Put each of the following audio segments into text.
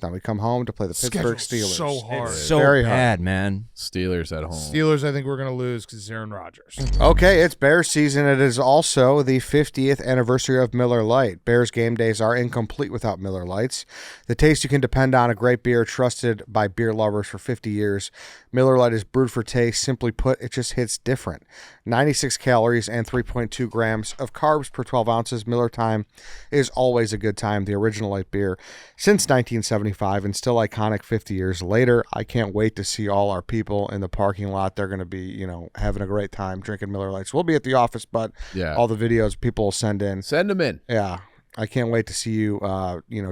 Then we come home to play the Pittsburgh Steelers. So hard. It's so Very bad, hard. man. Steelers at home. Steelers, I think we're going to lose because it's Aaron Rodgers. Okay, it's Bears season. It is also the 50th anniversary of Miller Lite. Bears game days are incomplete without Miller Lites. The taste you can depend on, a great beer trusted by beer lovers for 50 years. Miller Lite is brewed for taste. Simply put, it just hits different. 96 calories and 3.2 grams of carbs per 12 ounces. Miller Time is always a good time. The original light beer since 1975 and still iconic 50 years later. I can't wait to see all our people in the parking lot. They're going to be, having a great time drinking Miller Lights. We'll be at the office, but all the videos people will send in. Send them in. Yeah. I can't wait to see you,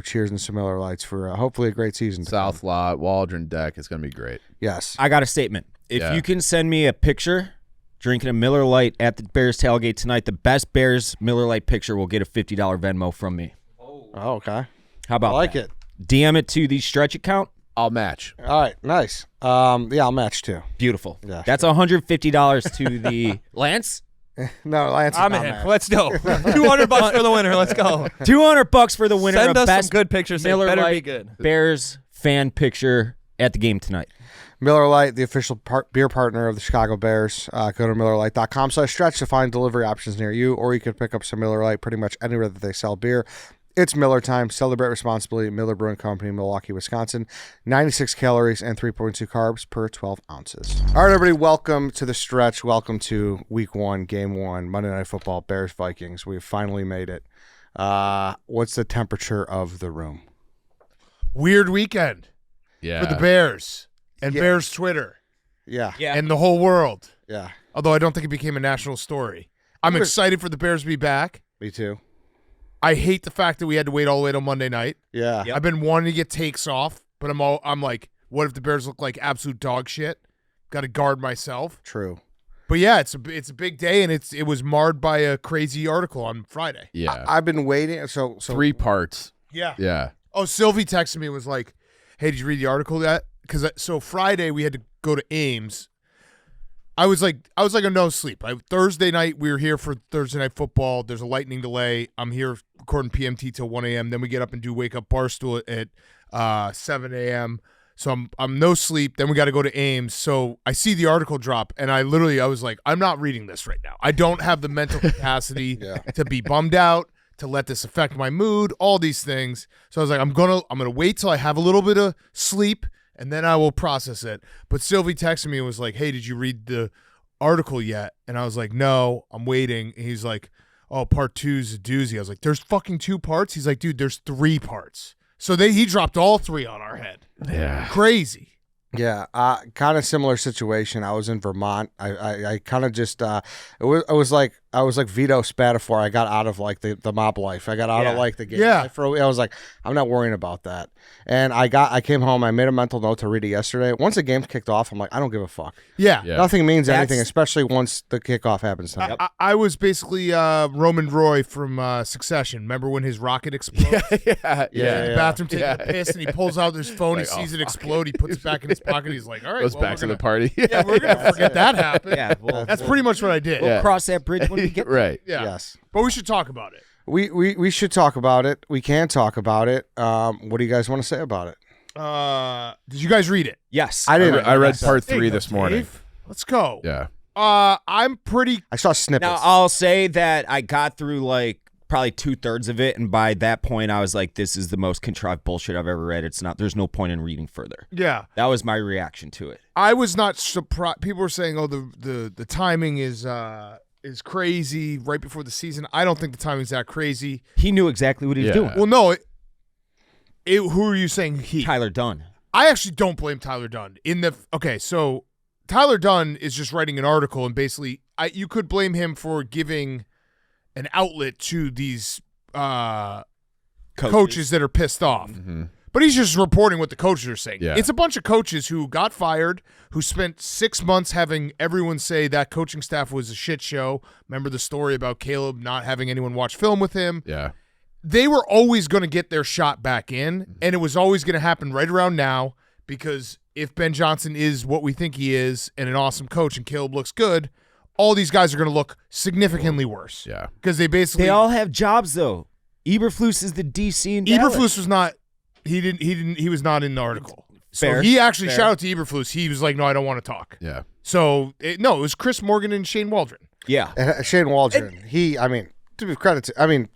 cheers some Miller Lights for hopefully a great season. South Lot, Waldron Deck. It's going to be great. Yes. I got a statement. If you can send me a picture drinking a Miller Lite at the Bears tailgate tonight, the best Bears Miller Lite picture will get a $50 Venmo from me. Oh, okay. How about I like that? it. DM it to the stretch account. I'll match. All right, nice. I'll match too. Beautiful. Yeah, that's $150 to the Lance. No, Lance. I'm in. Let's go. $200 for the winner. Let's go. $200 for the winner. Send of us best some good pictures. They Miller better Lite be good. Bears fan picture at the game tonight. Miller Lite, the official beer partner of the Chicago Bears. Go to MillerLite.com/stretch to find delivery options near you, or you can pick up some Miller Lite pretty much anywhere that they sell beer. It's Miller time. Celebrate responsibly. Miller Brewing Company, Milwaukee, Wisconsin. 96 calories and 3.2 carbs per 12 ounces. All right, everybody, welcome to the stretch. Welcome to Week 1, Game 1, Monday Night Football, Bears Vikings. We've finally made it. What's the temperature of the room? Weird weekend Yeah. for the Bears and Bears Twitter. Yeah. And the whole world. Yeah. Although I don't think it became a national story. I'm excited for the Bears to be back. Me too. I hate the fact that we had to wait all the way till Monday night. Yeah. I've been wanting to get takes off, but I'm like, what if the Bears look like absolute dog shit? Got to guard myself. True. But yeah, it's a big day, and it was marred by a crazy article on Friday. Yeah. I've been waiting. So 3 parts. Yeah. Yeah. Oh, Sylvie texted me and was like, hey, did you read the article yet? Because so Friday we had to go to Ames. I was like a no sleep. Thursday night we were here for Thursday Night Football. There's a lightning delay. I'm here recording PMT till 1 a.m. Then we get up and do Wake Up Barstool at 7 a.m. So I'm no sleep. Then we got to go to Ames. So I see the article drop, and I was like, I'm not reading this right now. I don't have the mental capacity to be bummed out, to let this affect my mood, all these things. So I was like, I'm gonna wait till I have a little bit of sleep, and then I will process it. But Sylvie texted me and was like, hey, did you read the article yet? And I was like, no, I'm waiting. And he's like, oh, part 2's a doozy. I was like, there's fucking 2 parts? He's like, dude, there's 3 parts. So he dropped all 3 on our head. Yeah. Crazy. Yeah, kind of similar situation. I was in Vermont. I kind of just I was like Vito Spatafore. I got out of like the mob life. I got out of like the game. Yeah. I was like, I'm not worrying about that. And I came home. I made a mental note to read it yesterday. Once the game kicked off, I'm like, I don't give a fuck. Yeah. Nothing means anything, especially once the kickoff happens tonight. I was basically Roman Roy from Succession. Remember when his rocket explodes? Yeah. He's in the bathroom taking a piss, and he pulls out his phone. He sees it explode. He puts it back in his pocket. He's like, all right. Goes back to the party. Yeah, we're going to forget that happened. Yeah, That's pretty much what I did. We'll cross that bridge when we get there. Right. Yeah. Yes. But we should talk about it. We should talk about it. We can talk about it. What do you guys want to say about it? Did you guys read it? Yes. I didn't. I read part 3 this morning. Dave, let's go. Yeah. I'm pretty. I saw snippets. Now, I'll say that I got through like probably 2/3 of it, and by that point, I was like, this is the most contrived bullshit I've ever read. There's no point in reading further. Yeah. That was my reaction to it. I was not surprised. People were saying, oh, the timing is crazy right before the season. I don't think the timing's that crazy. He knew exactly what he was doing. Well, no. Who are you saying he? Tyler Dunn. I actually don't blame Tyler Dunn. So Tyler Dunn is just writing an article, and basically you could blame him for giving an outlet to these coaches that are pissed off. Mm-hmm. But he's just reporting what the coaches are saying. Yeah. It's a bunch of coaches who got fired, who spent 6 months having everyone say that coaching staff was a shit show. Remember the story about Caleb not having anyone watch film with him? Yeah. They were always going to get their shot back in, and it was always going to happen right around now, because if Ben Johnson is what we think he is and an awesome coach and Caleb looks good, all these guys are going to look significantly worse. Yeah. Because they all have jobs, though. Eberflus is the DC in Dallas. Eberflus was not He didn't. He was not in the article. Fair, So he actually fair. shout out to Eberflus. He was like, "No, I don't want to talk." Yeah. So no, it was Chris Morgan and Shane Waldron. Yeah. And Shane Waldron, to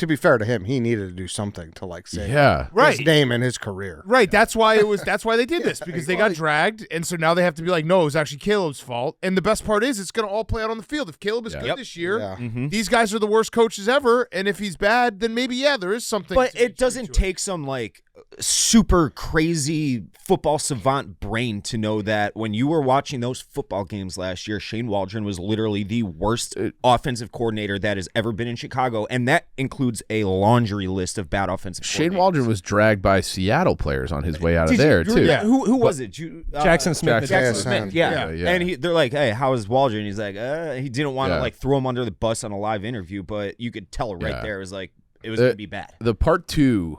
be fair to him, he needed to do something to like say Yeah. Right. his name and his career. Right. That's why they did this, because they got dragged, and so now they have to be like, no, it was actually Caleb's fault. And the best part is it's going to all play out on the field. If Caleb is good this year, Yeah. these guys are the worst coaches ever, and if he's bad, then maybe there is something. But to it doesn't take some like super crazy football savant brain to know that when you were watching those football games last year, Shane Waldron was literally the worst offensive coordinator that has ever been in Chicago, and that includes a laundry list of bad offensive Shane coordinators. Waldron was dragged by Seattle players on his way out of Did you- there you- too. yeah, Who was it? Jackson Smith. Jackson Yeah, Smith. Yeah. yeah. And they're like, "Hey, how is Waldron?" He's like, he didn't want to Yeah. like throw him under the bus on a live interview, but you could tell right Yeah. there it was like it was going to be bad. The part 2,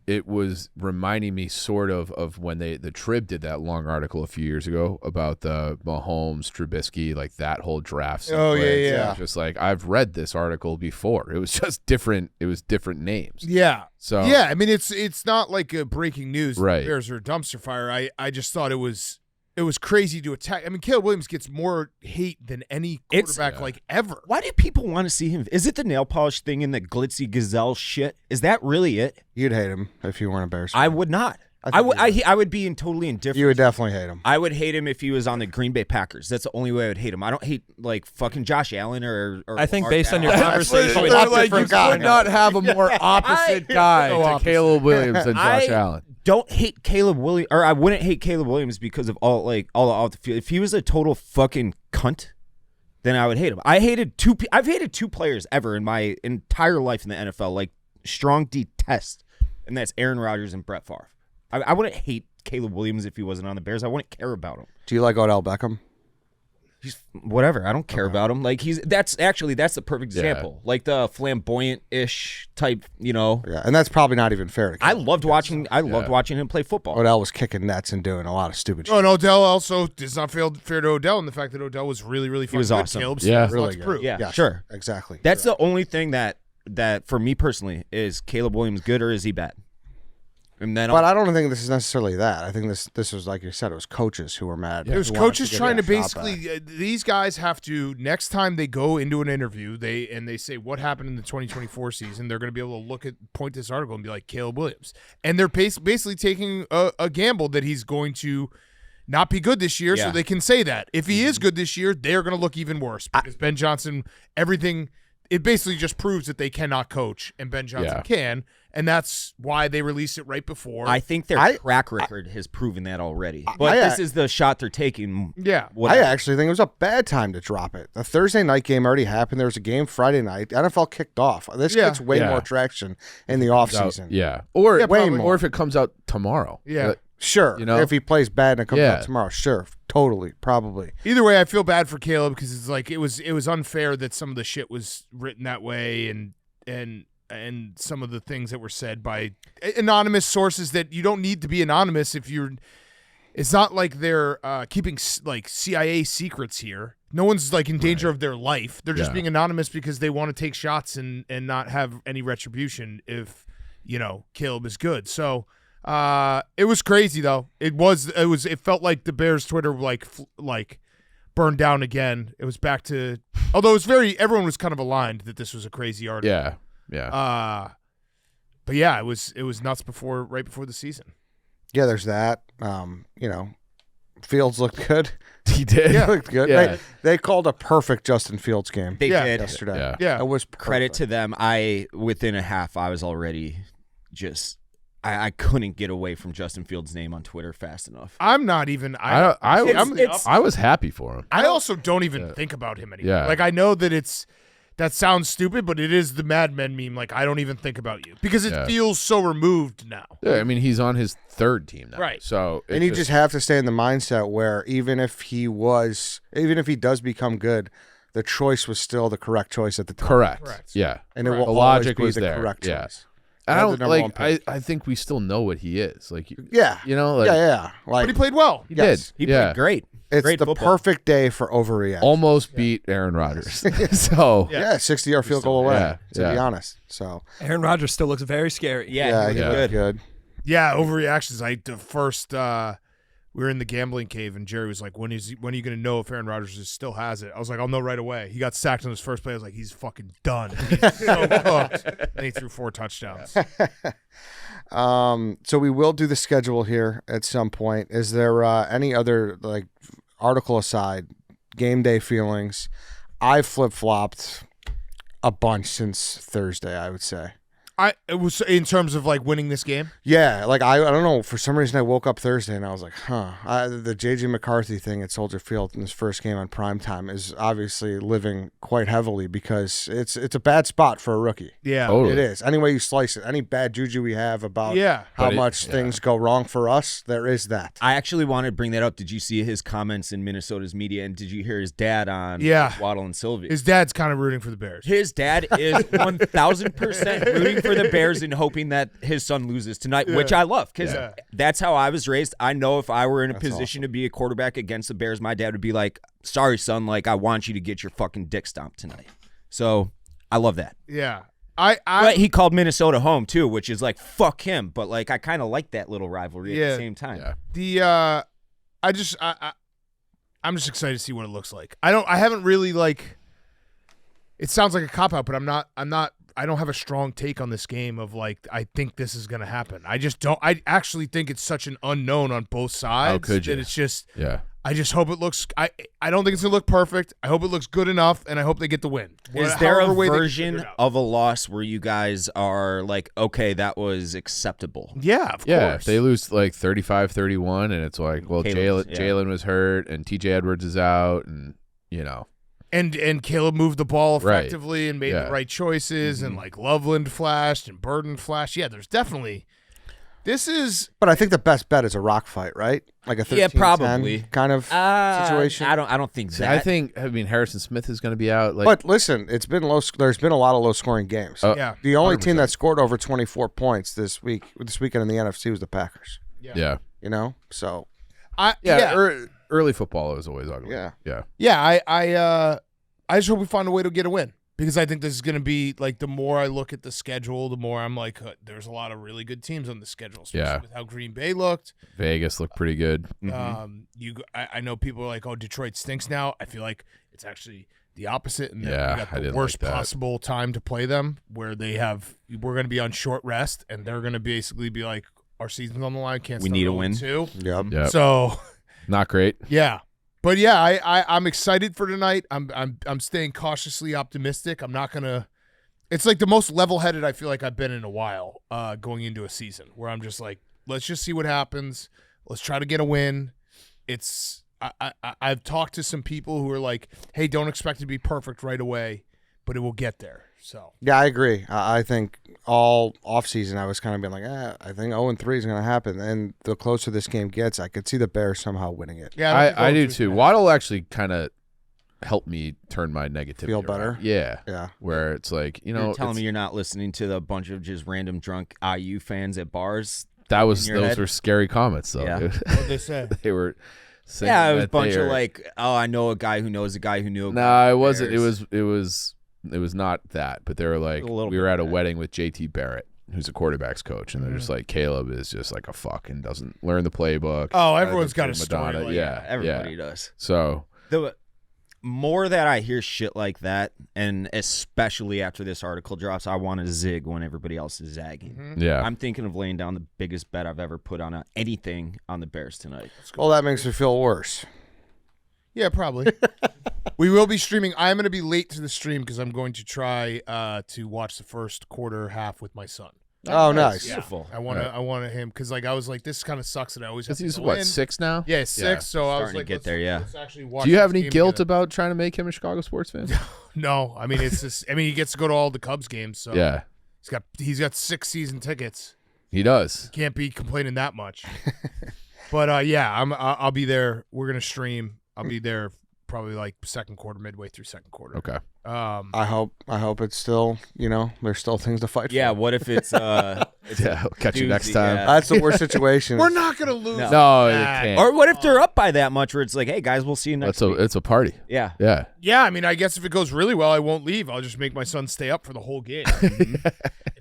it was reminding me sort of when the Trib did that long article a few years ago about the Mahomes, Trubisky, like that whole draft sequence. Oh, yeah, It yeah. was just like, I've read this article before. It was just different. It was different names. Yeah. So Yeah, I mean it's not like a breaking news. Right. The Bears are a dumpster fire. I just thought it was crazy to attack. I mean, Caleb Williams gets more hate than any quarterback like ever. Why do people want to see him? Is it the nail polish thing and the glitzy gazelle shit? Is that really it? You'd hate him if you weren't a Bears fan. I would not. I think I would be totally indifferent. You would definitely hate him. I would hate him if he was on the Green Bay Packers. That's the only way I would hate him. I don't hate like fucking Josh Allen or I think Mark based on your Allen. conversation with They're They're like, you different guy. could not have a more opposite guy So to opposite. Caleb Williams than Josh I Allen. don't hate Caleb Williams, or I wouldn't hate Caleb Williams because of all the off the field. If he was a total fucking cunt, then I would hate him. I've hated 2 players ever in my entire life in the NFL, like strong detest, and that's Aaron Rodgers and Brett Favre. I wouldn't hate Caleb Williams if he wasn't on the Bears. I wouldn't care about him. Do you like Odell Beckham? He's whatever. I don't care about him. Like that's the perfect Yeah. example. Like the flamboyant-ish type, Yeah, and that's probably not even fair to I Caleb. loved watching him play football. Odell was kicking nets and doing a lot of stupid shit. Oh, and Odell also does not feel fair to Odell in the fact that Odell was really, really fucking was good. awesome. Caleb Yeah. still has a lot Really to good. prove. Yeah, Yes, sure. Exactly. That's the only thing that for me personally is Caleb Williams good or is he bad? And then But I don't think this is necessarily that. I think this was, like you said, it was coaches who were mad. It was who wanted coaches get trying to that shot back. basically. These guys have to next time they go into an interview, they say what happened in the 2024 season. They're going to be able to point this article and be like Caleb Williams, and they're basically taking a gamble that he's going to not be good this year, so Yeah. they can say that if he is good this year, they're going to look even worse because Ben Johnson, everything. It basically just proves that they cannot coach, and Ben Johnson can, and that's why they released it right before. I think their track record has proven that already. But this is the shot they're taking. Yeah. I Whatever. actually think it was a bad time to drop it. The Thursday night game already happened. There was a game Friday night. NFL kicked off. This gets way Yeah. more traction in the offseason. Yeah. Or way more. or if it comes out tomorrow. Yeah. Sure. You know? If he plays bad and it comes Yeah. out tomorrow, sure. Totally. Probably. Either way, I feel bad for Caleb because it's like it was unfair that some of the shit was written that way and some of the things that were said by anonymous sources that you don't need to be anonymous if you're. It's not like they're keeping like CIA secrets here. No one's like in danger of their life. They're just being anonymous because they want to take shots and not have any retribution if Caleb is good. So. It was crazy though. It felt like the Bears Twitter like burned down again. It was back to, although everyone was kind of aligned that this was a crazy article. Yeah. Yeah. But yeah, it was nuts right before the season. Yeah, there's that. Fields looked good. He did. He looked good. Yeah. They called a perfect Justin Fields game They did. yesterday. Yeah. Yeah. It was perfect. Credit to them. Within a half, I was already just. I couldn't get away from Justin Fields' name on Twitter fast enough. I'm not even. I was happy for him. I also don't even think about him anymore. Yeah. Like I know that sounds stupid, but it is the Mad Men meme. Like I don't even think about you because it feels so removed now. Yeah, I mean he's on his third team now. Right. So And you just have to stay in the mindset where even if he does become good, the choice was still the correct choice at the time. correct. Yeah. And it Correct. will The always logic be was the there. correct Yeah. choice. I Not the don't number like. one pick. I think we still know what he is. Like, Yeah. you know, like Yeah. Like But he played well. he Yes. He did. Yeah, played great. it's Great the football. perfect day for overreaction. almost beat Aaron Rodgers. So Yeah, 60-yard field goal away. Yeah, To yeah. be honest. So Aaron Rodgers still looks very scary. Yeah, he he looked looked good. good. Yeah, overreactions. We were in the gambling cave, and Jerry was like, when are you going to know if Aaron Rodgers still has it? I was like, I'll know right away. He got sacked on his first play. I was like, he's fucking done. He's so cooked. And he threw 4 touchdowns. So we will do the schedule here at some point. Is there any other, like, article aside, game day feelings? I flip-flopped a bunch since Thursday, I would say. It was in terms of like winning this game. Yeah, like I don't know. For some reason, I woke up Thursday and I was like, the J.J. McCarthy thing at Soldier Field in his first game on primetime is obviously living quite heavily because it's a bad spot for a rookie. Yeah, Totally. It is. Any way you slice it, any bad juju we have about how But much things go wrong for us, there is that. I actually wanted to bring that up. Did you see his comments in Minnesota's media, and did you hear his dad on Waddle and Sylvie? His dad's kind of rooting for the Bears. His dad is 1,000% rooting for the Bears and hoping that his son loses tonight, which I love because that's how I was raised. I know if I were in a position to be a quarterback against the Bears, my dad would be like, sorry, son, like I want you to get your fucking dick stomped tonight. So I love that. Yeah. But he called Minnesota home too, which is like, fuck him. But like, I kind of like that little rivalry at the same time. Yeah. I'm just excited to see what it looks like. I haven't really like, it sounds like a cop-out, but I don't have a strong take on this game of like, I think this is going to happen. I just don't. I actually think it's such an unknown on both sides. How could you? That it's just, Yeah. I just hope it looks, I don't think it's going to look perfect. I hope it looks good enough, and I hope they get the win. Is there a However way they version figure it out. of a loss where you guys are like, okay, that was acceptable? Yeah, of Yeah, course. if they lose like 35-31 and it's like, well, Jalen was hurt and TJ Edwards is out and, you know. And Caleb moved the ball Right. effectively and made the right choices, and like Loveland flashed and Burden flashed. Yeah, there's definitely. This is. But I think the best bet is a rock fight, right? Like a 13-10 probably. kind of situation. I don't think that. I mean, Harrison Smith is going to be out. Like, But listen, it's been low. There's been a lot of low-scoring games. Yeah. The only team that scored over 24 points this weekend in the NFC was the Packers. yeah. You know, so Early football is always ugly. Yeah. Yeah. Yeah, I just hope we find a way to get a win, because I think this is going to be like, the more I look at the schedule, the more I'm like, there's a lot of really good teams on the schedule, especially with how Green Bay looked. Vegas looked pretty good. I know people are like, oh, Detroit stinks now. I feel like it's actually the opposite, and Yeah, we got I the didn't worst like that. possible time to play them, where we're going to be on short rest, and they're going to basically be like, our season's on the line. Can't We stop need a 0-2. win. yep. Yeah. So. Not great. Yeah. But yeah, I'm excited for tonight. I'm staying cautiously optimistic. I'm not gonna. It's like the most level-headed I feel like I've been in a while, going into a season, where I'm just like, let's just see what happens. Let's try to get a win. It's I've talked to some people who are like, hey, don't expect it to be perfect right away, but it will get there. So Yeah, I agree. I think all offseason I was kind of being like, I think 0-3 is going to happen. And the closer this game gets, I could see the Bears somehow winning it. yeah, I do too. Waddle actually kind of helped me turn my negativity Feel around. better? Yeah. Yeah. Where it's like, you know, You're telling it's- me you're not listening to the bunch of just random drunk IU fans at bars? those in your head? were scary comments though. Yeah. what they say. They were saying Yeah, it was a that bunch they of are- like, oh, I know a guy who knows a guy who knew a guy. No, it wasn't. Bears. It was not that. But they were like, A little we were bit at a of that. wedding with JT Barrett, who's a quarterback's coach, and they're just like, Caleb is just like a fuck and doesn't learn the playbook. Oh, everyone's got a Madonna. story like Yeah, Everybody yeah. does. So The more that I hear shit like that, and especially after this article drops, I want to zig when everybody else is zagging. yeah, I'm thinking of laying down the biggest bet I've ever put on anything on the Bears tonight. Well, that makes me feel worse. Yeah, probably. We will be streaming. I'm going to be late to the stream because I'm going to try to watch the first quarter half with my son. Oh, nice. Beautiful. I want him, because like I was like, this kind of sucks that I always have because to he's go what, in. 6 now. Yeah, 6. So I was Starting to like, get let's, there, yeah. let's actually watch. Do you have this any game guilt together. about trying to make him a Chicago sports fan? No, I mean it's just. I mean he gets to go to all the Cubs games, so Yeah, he's got 6 season tickets. he does. Can't be complaining that much. But yeah, I'll be there. We're gonna stream. I'll be there probably like second quarter, midway through second quarter. Okay. I hope it's still, there's still things to fight Yeah, for. what if it's Yeah, I'll catch you next doozy, time. yeah. That's the worst situation. We're not gonna lose. No. No, it that. can't. Or what if they're up by that much where it's like, hey guys, we'll see you next week. It's a party. Yeah. Yeah. Yeah, I mean, I guess if it goes really well, I won't leave. I'll just make my son stay up for the whole game.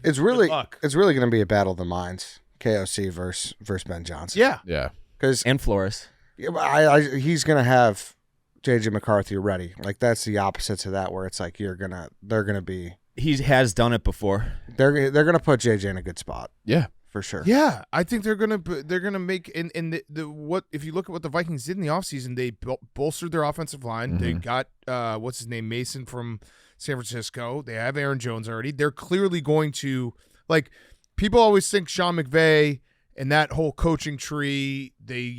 It's really luck. going to be a battle of the minds KOC versus Ben Johnson. Yeah. Yeah. Because And Flores. he's gonna have J.J. McCarthy ready. Like that's the opposite to that, where it's like they're gonna be. He has done it before. They're gonna put J.J. in a good spot Yeah. for sure. Yeah, I think they're gonna make in the what if you look at what the Vikings did in the offseason, they bolstered their offensive line. They got what's his name, Mason from San Francisco. They have Aaron Jones already. They're clearly going to, like, people always think Sean McVay and that whole coaching tree, they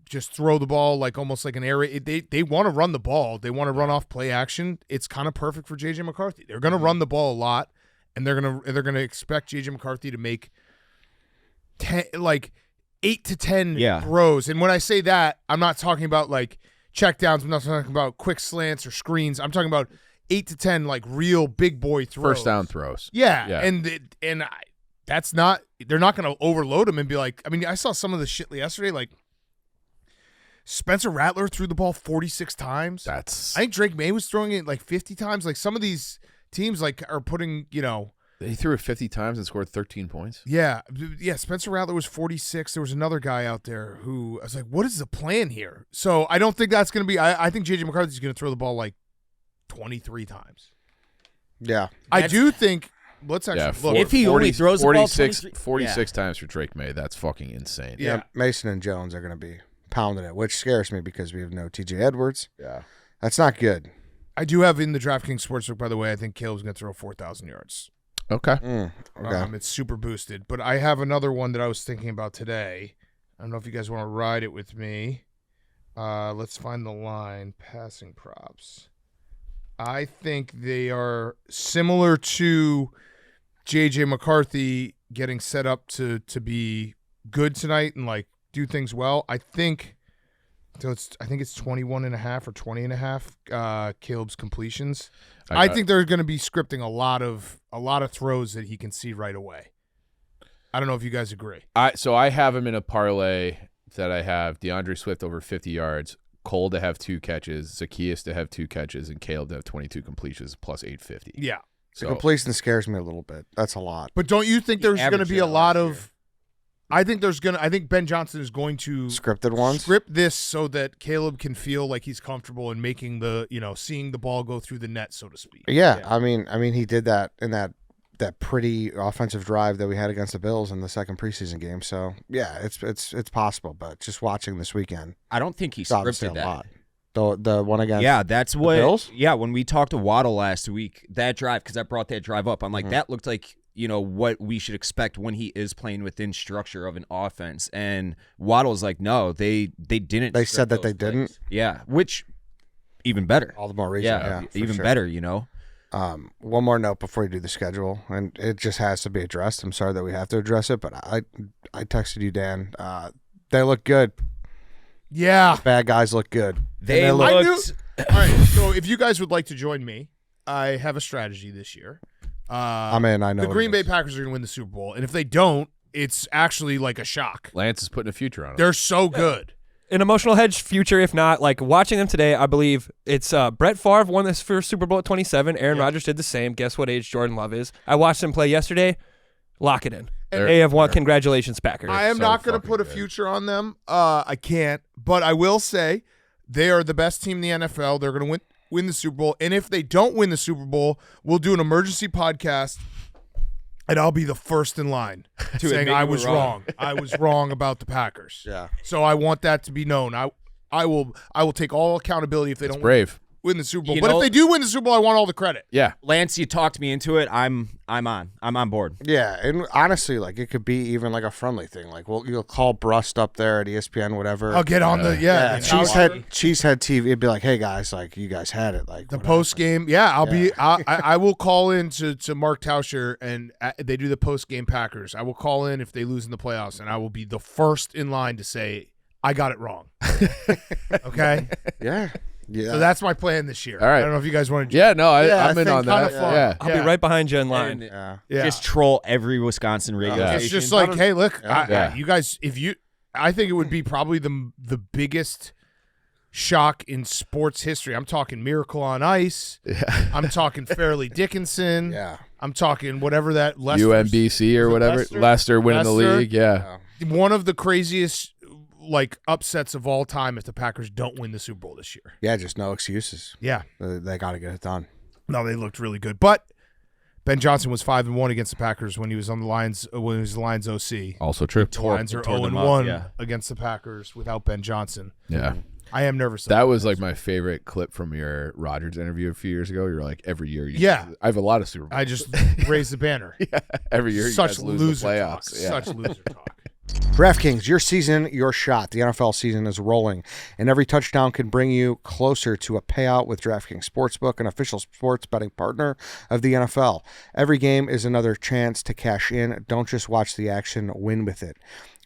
just throw the ball like almost like an air raid. They want to run the ball. They want to run off play action. It's kind of perfect for J.J. McCarthy. They're going to run the ball a lot, and they're gonna expect J.J. McCarthy to make 8 to 10 throws. And when I say that, I'm not talking about like check downs. I'm not talking about quick slants or screens. I'm talking about 8 to 10 like real big boy throws. First down throws. Yeah. That's not – they're not going to overload him and be like – I mean, I saw some of the shit yesterday. Like, Spencer Rattler threw the ball 46 times. I think Drake May was throwing it like 50 times. Like, some of these teams like are putting, He threw it 50 times and scored 13 points. Yeah. Yeah, Spencer Rattler was 46. There was another guy out there who – I was like, what is the plan here? So, I don't think that's going to be – I think J.J. McCarthy's going to throw the ball like 23 times. Yeah. I do think – let's actually look. If he only throws the ball 46 times for Drake May, that's fucking insane. Yeah. Mason and Jones are going to be pounding it, which scares me because we have no TJ Edwards. Yeah. That's not good. I do have in the DraftKings Sportsbook, by the way, I think Caleb's going to throw 4,000 yards. Okay. Okay. It's super boosted. But I have another one that I was thinking about today. I don't know if you guys want to ride it with me. Let's find the line. Passing props. I think they are similar to J.J. McCarthy getting set up to be good tonight and like do things well. I think it's 21.5 or 20.5 Caleb's completions. I think they're going to be scripting a lot of throws that he can see right away. I don't know if you guys agree. So I have him in a parlay that I have DeAndre Swift over 50 yards, Cole to have 2 catches, Zacchaeus to have 2 catches, and Caleb to have 22 completions plus 850. Yeah. The completion scares me a little bit. That's a lot. But don't you think there's going to be a lot of I think Ben Johnson is going to scripted ones. Script this so that Caleb can feel like he's comfortable in making seeing the ball go through the net, so to speak. Yeah. I mean he did that in that pretty offensive drive that we had against the Bills in the second preseason game. So yeah, it's possible, but just watching this weekend, I don't think he scripted that. Lot. The one against that's the what Bills? Yeah, when we talked to Waddle last week, that drive, because I brought that drive up, I'm like, that looked like what we should expect when he is playing within structure of an offense. And Waddle's like, no, they didn't. They said that they plays. didn't. Yeah, which even better. All the more reason. Yeah, even sure. better. One more note before you do the schedule, and it just has to be addressed. I'm sorry that we have to address it, but I texted you, Dan. They look good. Yeah, bad guys look good. They looked. All right, so if you guys would like to join me, I have a strategy this year. I'm in. I know the Green Bay Packers are going to win the Super Bowl, and if they don't, it's actually like a shock. Lance is putting a future on it. They're so good. An emotional hedge future, if not, like watching them today, I believe it's Brett Favre won this first Super Bowl at 27. Aaron Rodgers did the same. Guess what age Jordan Love is? I watched them play yesterday. Lock it in. They have won. Congratulations, Packers. I am not going to put a future on them. I can't, but I will say they are the best team in the NFL. They're going to win the Super Bowl, and if they don't win the Super Bowl, we'll do an emergency podcast. And I'll be the first in line saying I was wrong. I was wrong about the Packers. Yeah. So I want that to be known. I will take all accountability if they don't win the Super Bowl. But if they do win the Super Bowl, I want all the credit. Yeah. Lance, you talked me into it. I'm on board. Yeah, and honestly, like it could be even like a friendly thing. Like you'll call Brust up there at ESPN, whatever. I'll get on Cheesehead TV. It'd be like, hey guys, like you guys had it. Like the post game. Yeah, I will call in to Mark Tauscher, and they do the post game Packers. I will call in if they lose in the playoffs, and I will be the first in line to say I got it wrong. Okay. Yeah. Yeah. So that's my plan this year. All right. I don't know if you guys want to. Yeah, no, I'm in think on that. fun. Yeah. I'll be right behind you in line. Yeah. Just troll every Wisconsin radio Yeah. station. It's just like, hey, look, Yeah. you guys, I think it would be probably the biggest shock in sports history. I'm talking Miracle on Ice. Yeah. I'm talking Fairleigh Dickinson. Yeah. I'm talking whatever that Leicester, UMBC or whatever. Leicester winning the Leicester? league. Yeah. one of the craziest upsets of all time if the Packers don't win the Super Bowl this year. Yeah, just no excuses. Yeah. They got to get it done. No, they looked really good. But Ben Johnson was 5-1 against the Packers when he was on the Lions. When he was the Lions OC. Also true. The Lions are tore them 0-1 up, against the Packers without Ben Johnson. Yeah. I am nervous. That was like my favorite clip from your Rodgers interview a few years ago. You're like, every year. I have a lot of Super Bowls. I just raised the banner. Yeah. Every year Such you guys lose the loser talk. playoffs. Yeah. Such loser talk. DraftKings, your season, your shot. The NFL season is rolling, and every touchdown can bring you closer to a payout with DraftKings Sportsbook, an official sports betting partner of the NFL. Every game is another chance to cash in. Don't just watch the action, win with it.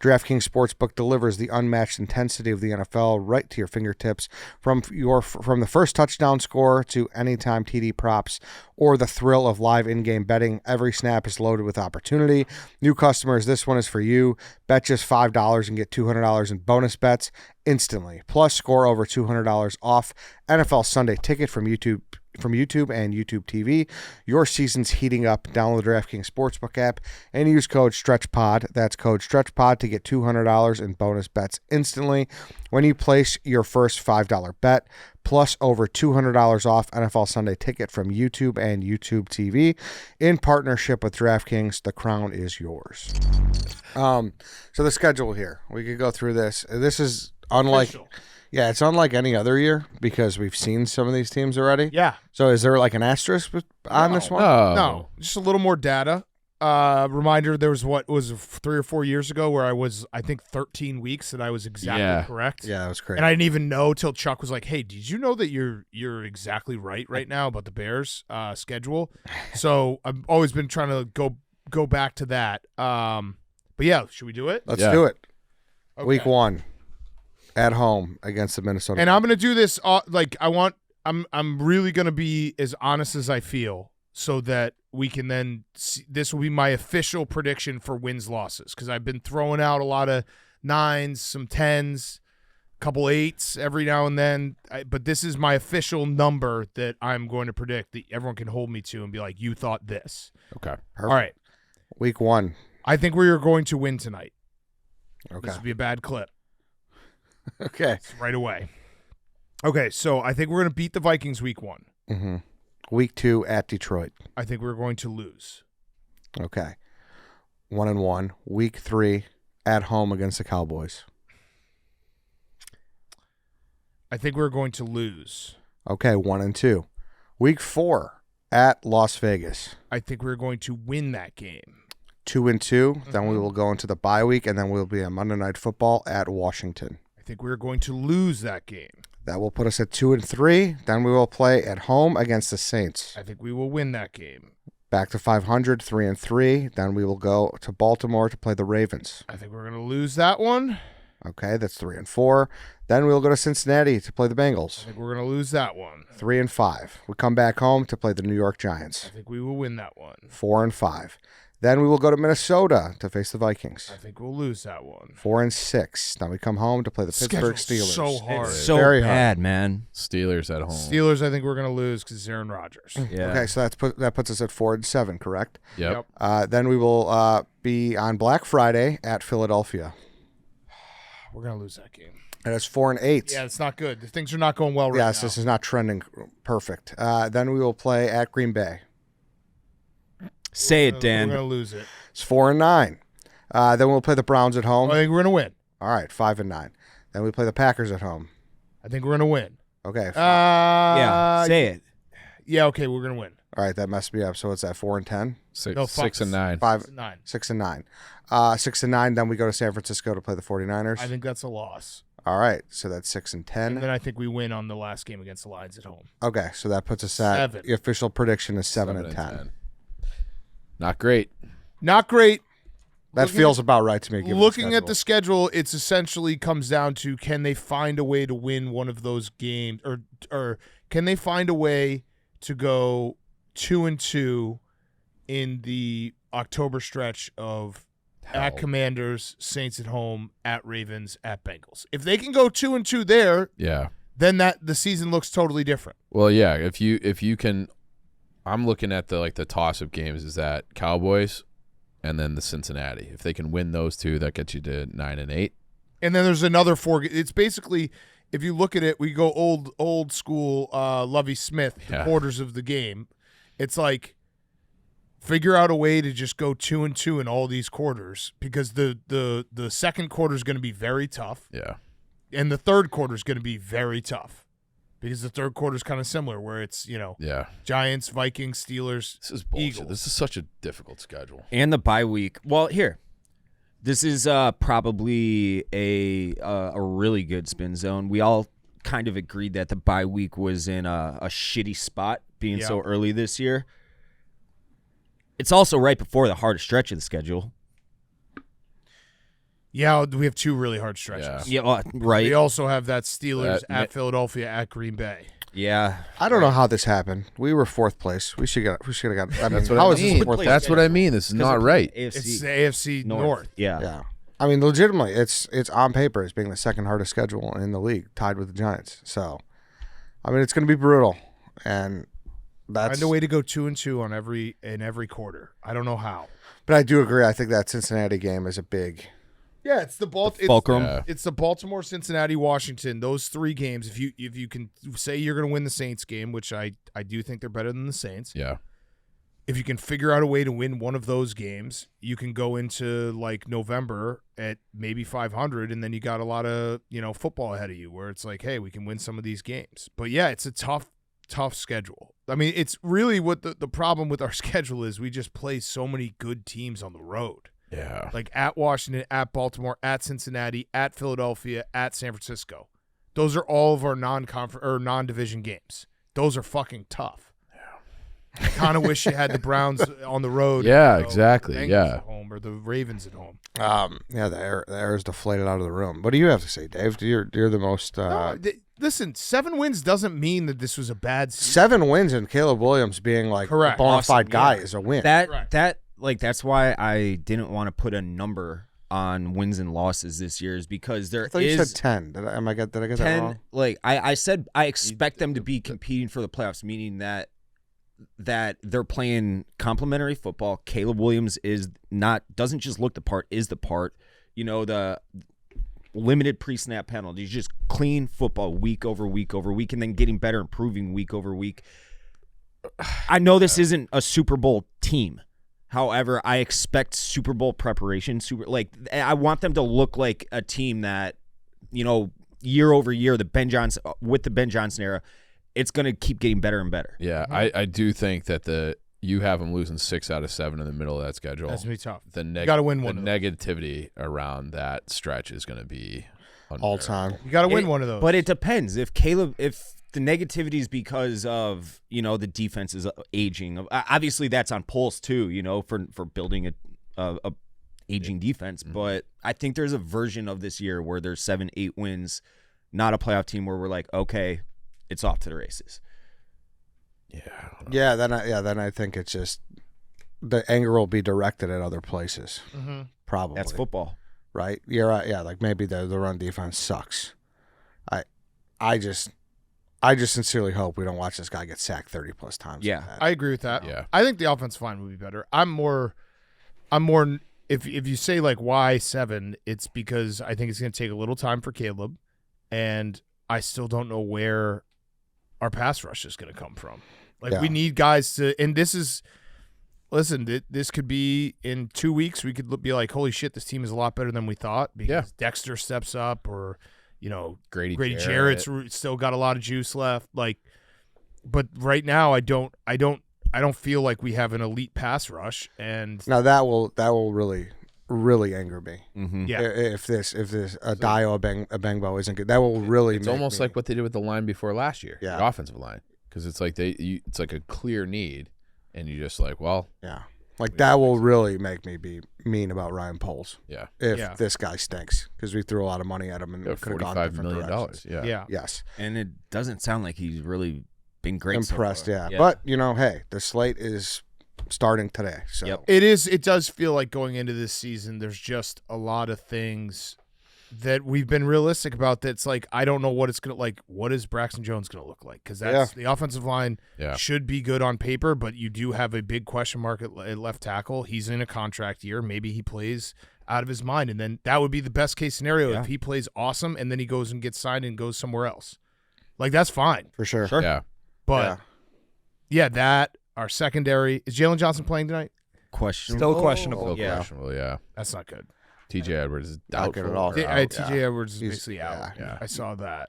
DraftKings Sportsbook delivers the unmatched intensity of the NFL right to your fingertips, from the first touchdown score to anytime TD props or the thrill of live in-game betting. Every snap is loaded with opportunity. New customers, this one is for you. Bet just $5 and get $200 in bonus bets instantly. Plus, score over $200 off NFL Sunday Ticket from YouTube and YouTube TV. Your season's heating up. Download the DraftKings Sportsbook app and use code STRETCHPOD. That's code STRETCHPOD to get $200 in bonus bets instantly when you place your first $5 bet. Plus over $200 off NFL Sunday Ticket from YouTube and YouTube TV. In partnership with DraftKings, the crown is yours. So the schedule here, we could go through this. This is unlike... Official. Yeah, it's unlike any other year because we've seen some of these teams already. Yeah. So is there like an asterisk on this one? No, just a little more data. Reminder, there was 3 or 4 years ago where I was, I think, 13 weeks, and I was exactly correct. Yeah, that was crazy. And I didn't even know till Chuck was like, "Hey, did you know that you're exactly right now about the Bears schedule?" So I've always been trying to go back to that. But yeah, should we do it? Let's do it. Okay. Week 1 at home against the Minnesota. And I'm gonna do this. I'm really gonna be as honest as I feel, so that we can then see, this will be my official prediction for wins losses, because I've been throwing out a lot of 9s, some 10s, a couple 8s every now and then. But this is my official number that I'm going to predict that everyone can hold me to and be like, "You thought this." Okay. Perfect. All right. Week 1. I think we are going to win tonight. Okay. This would be a bad clip. Okay. Right away. Okay, so I think we're going to beat the Vikings week 1. Mm-hmm. Week 2 at Detroit. I think we're going to lose. Okay. 1-1. Week 3 at home against the Cowboys. I think we're going to lose. Okay, 1-2. Week 4 at Las Vegas. I think we're going to win that game. 2-2. Then we will go into the bye week, and then we'll be on Monday Night Football at Washington. I think we're going to lose that game. That will put us at 2-3. Then we will play at home against the Saints. I think we will win that game. Back to 500, 3-3. Then we will go to Baltimore to play the Ravens. I think we're going to lose that one. Okay, that's 3-4. Then we'll go to Cincinnati to play the I Bengals. think we're going to lose that one. 3-5. We come back home to play the New York I Giants. think we will win that one. 4-5. Then we will go to Minnesota to face the Vikings. I think we'll lose that one. 4-6. Then we come home to play the Pittsburgh Schedule's Steelers. so hard. It's so Very hard. bad, man. Steelers at home. Steelers, I think we're going to lose because it's Aaron Rodgers. Yeah. Okay, so that puts us at 4-7, correct? Yep. Then we will be on Black Friday at Philadelphia. We're going to lose that game. And it's 4-8. Yeah, it's not good. Things are not going well right now. Yes, this is not trending perfect. Then we will play at Green Bay. Say it, We're Dan. going to lose it. It's 4-9. Then we'll play the Browns at home. I think we're going to win. All right, 5-9. Then we play the Packers at home. I think we're going to win. Okay. Yeah, say it. Yeah, okay, we're going to win. All right, that messed me up. So it's at 4-10. No, 6 and 9. 9. 6-9. 6-9. Then we go to San Francisco to play the 49ers. I think that's a loss. All right, so that's 6-10. And then I think we win on the last game against the Lions at home. Okay, so that puts us at 7. the official prediction is 7-10. Not great. Not great. That feels about right to me. given Looking at schedule. the schedule, it's essentially comes down to, can they find a way to win one of those games, or can they find a way to go 2-2 in the October stretch of at Commanders, Saints at home, at Ravens, at Bengals. If they can go 2-2 there, Yeah. then the season looks totally different. Well, yeah, if you can, I'm looking at the toss-up games. Is that Cowboys and then the Cincinnati? If they can win those two, that gets you to 9-8. And then there's another 4. It's basically, if you look at it, we go old school Lovie Smith, the quarters of the game. It's like figure out a way to just go 2-2 in all these quarters, because the second quarter is going to be very tough. Yeah. And the third quarter is going to be very tough, because the third quarter is kind of similar, where it's, Giants, Vikings, Steelers, This is bullshit. Eagles. This is such a difficult schedule. And the bye week. Well, here. This is probably a really good spin zone. We all kind of agreed that the bye week was in a shitty spot being so early this year. It's also right before the hardest stretch of the schedule. Yeah, we have 2 really hard stretches. Yeah, right. We also have that Steelers at Philadelphia, at Green Bay. Yeah. I don't know how this happened. We were 4th place. We should have got. I mean, That's what how I is this mean. 4th place? That's what I mean. This is not right. It's the AFC North. Yeah. Yeah. I mean, legitimately, it's on paper as being the second hardest schedule in the league, tied with the Giants. So, I mean, it's going to be brutal, and that's. Find a way to go 2-2 in every quarter. I don't know how. But I do agree. I think that Cincinnati game is a big. Yeah, it's the Fulcrum. It's the Baltimore, Cincinnati, Washington. Those 3 games. If you can say you're going to win the Saints game, which I do think they're better than the Saints. Yeah. If you can figure out a way to win one of those games, you can go into like November at maybe 500, and then you got a lot of football ahead of you, where it's like, hey, we can win some of these games. But yeah, it's a tough schedule. I mean, it's really what the problem with our schedule is. We just play so many good teams on the road. Yeah. Like at Washington, at Baltimore, at Cincinnati, at Philadelphia, at San Francisco. Those are all of our non-division games. Those are fucking tough. I kind of wish you had the Browns on the road. Yeah, exactly. Bengals Yeah. at home, or the Ravens at home. Yeah, the air is deflated out of the room. What do you have to say, Dave? You're the most. Listen, 7 wins doesn't mean that this was a bad season. 7 wins and Caleb Williams being like Correct. a bona fide Awesome, guy yeah. is a win. That's why I didn't want to put a number on wins and losses this year, is because there I thought you is said 10. Did I get that 10. wrong? Like I said, I expect them to be competing for the playoffs, meaning that they're playing complementary football. Caleb Williams doesn't just look the part, is the part. The limited pre-snap penalties, just clean football week over week over week, and then getting better, improving week over week. I know this isn't a Super Bowl team. However, I expect Super Bowl preparation. I want them to look like a team that, year over year, with the Ben Johnson era, it's going to keep getting better and better. Yeah, I do think that you have them losing 6 out of 7 in the middle of that schedule. That's going to be tough. You got to win one. The negativity around that stretch is going to be all time. You got to win one of those. But it depends. If the negativity is because of the defense is aging, obviously that's on Pulse too. For building a aging defense. Mm-hmm. But I think there's a version of this year where there's 7-8 wins, not a playoff team where we're like, okay, it's off to the races. Yeah. Then I think it's just the anger will be directed at other places. Mm-hmm. Probably That's football, right? You're right. Yeah, like maybe the run defense sucks. I just sincerely hope we don't watch this guy get sacked 30 plus times. Yeah. I agree with that. Yeah. I think the offensive line would be better. I'm more. If you say like why 7, it's because I think it's going to take a little time for Caleb, and I still don't know where our pass rush is going to come from. Like we need guys to, and this is. Listen, this could be in 2 weeks. We could be like, holy shit, this team is a lot better than we thought because Dexter steps up, or Grady Jarrett's still got a lot of juice left. Like, but right now, I don't feel like we have an elite pass rush. And now that will really anger me. Mm-hmm. Yeah, if this Dio Abengbo isn't good, that will really. It's almost like what they did with the line before last year. Yeah, the offensive line, because it's like it's like a clear need. And you just like, well. Yeah. Like that will really make me be mean about Ryan Poles. Yeah. If this guy stinks, because we threw a lot of money at him and could have gone $45 different million. directions. Yeah. Yes. And it doesn't sound like he's really been great. Impressed, so far. yeah. But hey, the slate is starting today. So it is. It does feel like going into this season, there's just a lot of things that we've been realistic about. That's like, I don't know what it's gonna like. What is Braxton Jones gonna look like? Because that's the offensive line should be good on paper, but you do have a big question mark at left tackle. He's in a contract year. Maybe he plays out of his mind, and then that would be the best case scenario if he plays awesome, and then he goes and gets signed and goes somewhere else. Like, that's fine For sure. Yeah. but that our secondary is Jalen Johnson playing tonight? Questionable. Still questionable. Still Yeah. questionable, yeah. That's not good. TJ Edwards is Not doubtful. good at all. or Yeah, out. TJ Edwards is He's- basically out. yeah. I saw that.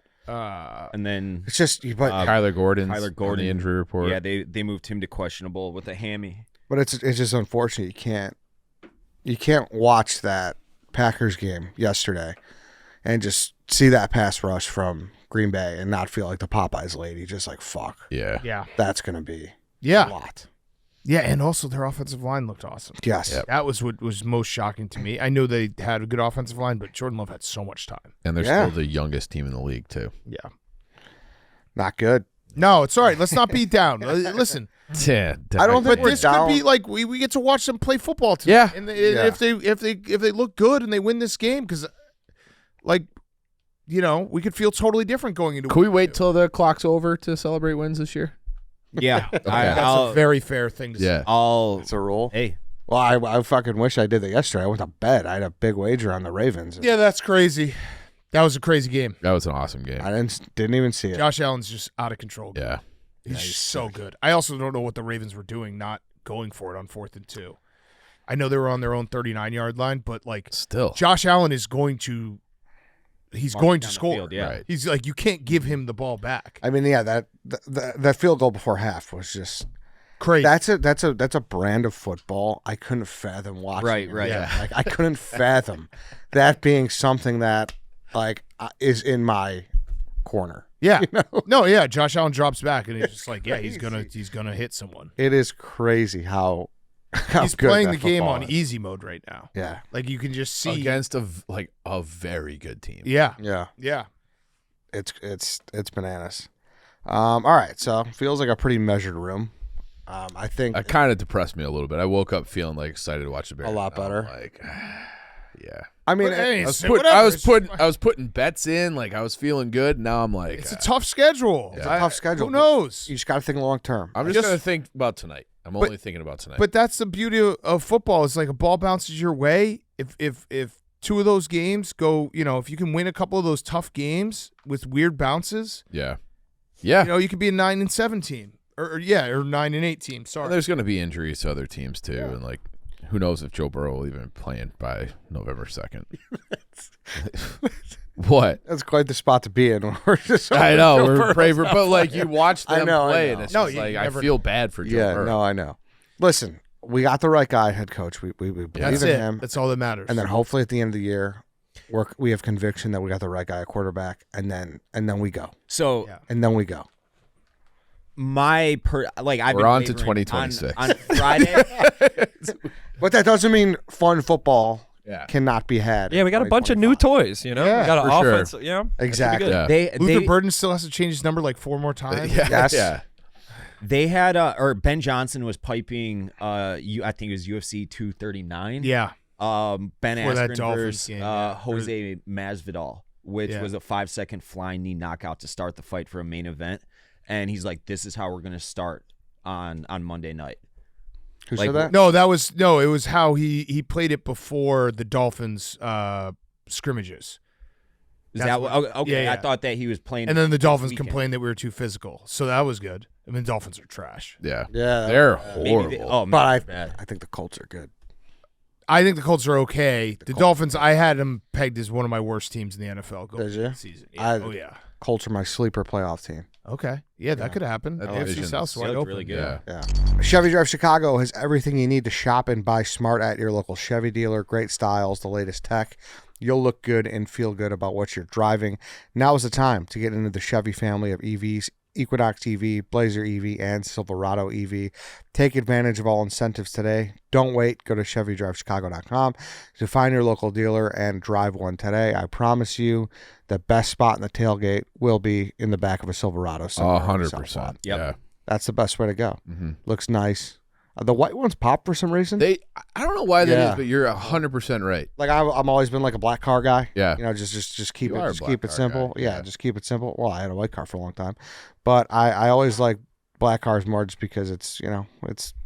And then It's just, but Kyler Gordon's Kyler on Gordon the injury report. Yeah, they moved him to questionable with a hammy. but it's just unfortunate you can't watch that Packers game yesterday and just see that pass rush from Green Bay and not feel like the Popeyes lady. Just like, fuck, Yeah. Yeah. that's gonna be a Yeah. lot. Yeah, and also their offensive line looked awesome. Yes. Yep. That was what was most shocking to me. I know they had a good offensive line, but Jordan Love had so much time. And they're Yeah. still the youngest team in the league, too. Yeah. Not good. No, it's all right. Let's not beat down. Listen, Yeah. I don't think but we're this down. could be like we get to watch them play football tonight. Yeah. And Yeah. if they look good and they win this game, because like, we could feel totally different going into. Can we wait till the clock's over to celebrate wins this year? Yeah, That's I'll, a very fair thing to say. Yeah. I'll. It's a rule. Hey, Well, I fucking wish I did that yesterday. I went to bed. I had a big wager on the Ravens. Yeah, that's crazy. That was a crazy game. That was an awesome game. I didn't even see it. Josh Allen's just out of control. Yeah. He's just so good. I also don't know what the Ravens were doing, not going for it on 4th and 2. I know they were on their own 39-yard line, but like Still. Josh Allen is going to march down the score. field, yeah. Right. He's like, you can't give him the ball back. I mean, yeah, that field goal before half was just Crazy. that's a brand of football I couldn't fathom watching. Right, right. Yeah. Like I couldn't fathom that being something that like is in my corner. yeah. No, yeah. Josh Allen drops back and he's just like, yeah, he's gonna hit someone. It is crazy how He's good playing that the game football on is. easy mode right now. Yeah, Like you can just see. Against a very good team. Yeah. yeah. Yeah. It's bananas. All right, so feels like a pretty measured room. I think It kind of depressed me a little bit. I woke up feeling like excited to watch the Bears. A lot Now I'm better. Like, yeah. I mean, But, hey, I was, say put, whatever. I was It's putting fine. I was putting bets in. Like I was feeling good. Now I'm like, It's a tough schedule. it's a tough schedule. Who knows? You just got to think long term. I'm just gonna think about tonight. I'm only thinking about tonight. But that's the beauty of football. It's like a ball bounces your way. If two of those games go, if you can win a couple of those tough games with weird bounces, yeah. you could be a 9-7 team, or 9-8 team. Sorry. There's gonna be injuries to other teams too, and like, who knows if Joe Burrow will even be playing by November 2nd. What? That's quite the spot to be in. We're just I know we're brave, but like you watch I them know, I play, know. and it's No, just you like I never feel bad for Joe Yeah, Burrow. no, I know. Listen, we got the right guy, head coach. We believe That's in it. him, That's all that matters. and then hopefully at the end of the year, we have conviction that we got the right guy at quarterback, and then we go, So Yeah. and then we go. I've We're been on to wavering 2026. on Friday. But that doesn't mean fun football Yeah. cannot be had. Yeah, in we got a bunch of new 2025. toys. Yeah, We got an for sure. offense. Yeah, Exactly. Yeah. they Luther Burden still has to change his number like 4 more times. Yeah. Yes. Yeah. They had or Ben Johnson was piping. I think it was UFC 239. Yeah. Ben For that Askren Dolphins versus game, yeah. Jose Masvidal, which Yeah. was a 5-second flying knee knockout to start the fight for a main event. And he's like, "This is how we're gonna start on Monday night." Who Like, said that? It was how he played it before the Dolphins scrimmages. Is That's that what- what? Okay, yeah. I thought that he was playing. And then the this Dolphins weekend. complained that we were too physical. So that was good. I mean, Dolphins are trash. Yeah. Yeah, They're Maybe horrible. they- oh, but man, bad. I think the Colts are good. I think the Colts are okay. The Dolphins, I had them pegged as one of my worst teams in the NFL going Did into you? the season. Yeah. I- yeah. Colts are my sleeper playoff team. Okay. Yeah, that could happen. That AFC division's- South's They wide looked open. really good. Yeah. Yeah. Chevy Drive Chicago has everything you need to shop and buy smart at your local Chevy dealer. Great styles, the latest tech. You'll look good and feel good about what you're driving. Now is the time to get into the Chevy family of EVs. Equinox EV, Blazer EV, and Silverado EV. Take advantage of all incentives today. Don't wait. Go to ChevyDriveChicago.com to find your local dealer and drive one today. I promise you the best spot in the tailgate will be in the back of a Silverado. somewhere in the South 100%. lot. Yep. Yeah. That's the best way to go. Mm-hmm. Looks nice. The white ones pop for some reason. I don't know why that Yeah. is, but you're 100% right. Like I'm always been like a black car guy. Yeah. Just keep You are a it black keep it car simple. guy, Yeah, yeah. just keep it simple. Well, I had a white car for a long time, but I always like black cars more just because it's